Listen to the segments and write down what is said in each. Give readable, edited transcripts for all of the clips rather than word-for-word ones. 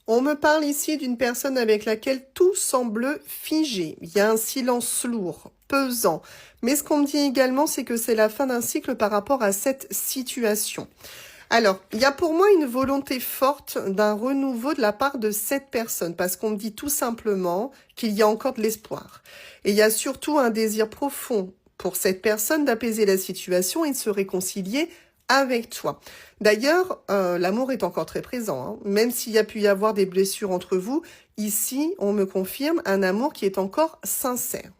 On me parle ici d'une personne avec laquelle tout semble figé. Il y a un silence lourd, pesant. Mais ce qu'on me dit également, c'est que c'est la fin d'un cycle par rapport à cette situation. Alors, il y a pour moi une volonté forte d'un renouveau de la part de cette personne, parce qu'on me dit tout simplement qu'il y a encore de l'espoir. Et il y a surtout un désir profond pour cette personne d'apaiser la situation et de se réconcilier avec toi. D'ailleurs, l'amour est encore très présent, hein. Même s'il y a pu y avoir des blessures entre vous, ici, on me confirme un amour qui est encore sincère.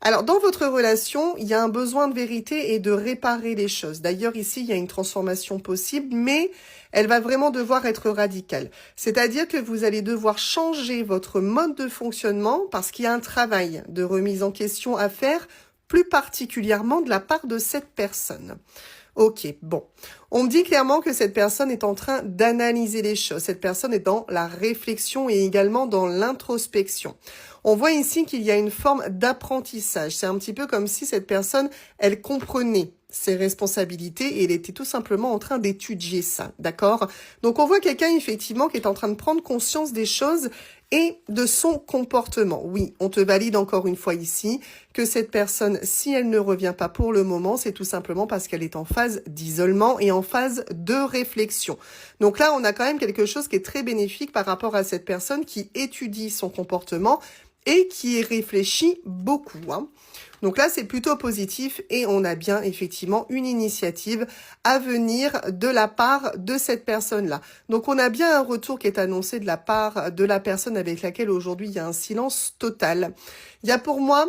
Alors, dans votre relation, il y a un besoin de vérité et de réparer les choses. D'ailleurs, ici, il y a une transformation possible, mais elle va vraiment devoir être radicale. C'est-à-dire que vous allez devoir changer votre mode de fonctionnement parce qu'il y a un travail de remise en question à faire, plus particulièrement de la part de cette personne. Ok, bon. On me dit clairement que cette personne est en train d'analyser les choses. Cette personne est dans la réflexion et également dans l'introspection. On voit ici qu'il y a une forme d'apprentissage. C'est un petit peu comme si cette personne, elle comprenait ses responsabilités et elle était tout simplement en train d'étudier ça, d'accord? Donc on voit quelqu'un effectivement qui est en train de prendre conscience des choses et de son comportement. Oui, on te valide encore une fois ici que cette personne, si elle ne revient pas pour le moment, c'est tout simplement parce qu'elle est en phase d'isolement et en phase de réflexion. Donc là, on a quand même quelque chose qui est très bénéfique par rapport à cette personne qui étudie son comportement et qui y réfléchit beaucoup, hein. Donc là, c'est plutôt positif et on a bien effectivement une initiative à venir de la part de cette personne-là. Donc on a bien un retour qui est annoncé de la part de la personne avec laquelle aujourd'hui il y a un silence total. Il y a pour moi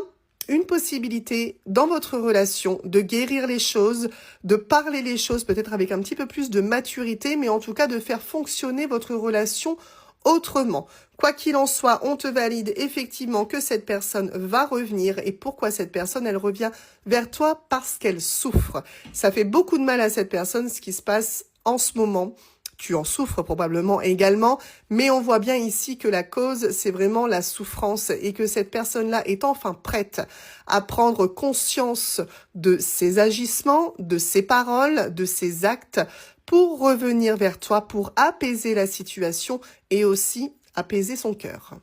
une possibilité dans votre relation de guérir les choses, de parler les choses peut-être avec un petit peu plus de maturité, mais en tout cas de faire fonctionner votre relation autrement. Quoi qu'il en soit, on te valide effectivement que cette personne va revenir. Et pourquoi cette personne, elle revient vers toi? Parce qu'elle souffre. Ça fait beaucoup de mal à cette personne, ce qui se passe en ce moment. Tu en souffres probablement également, mais on voit bien ici que la cause, c'est vraiment la souffrance et que cette personne-là est enfin prête à prendre conscience de ses agissements, de ses paroles, de ses actes pour revenir vers toi, pour apaiser la situation et aussi apaiser son cœur.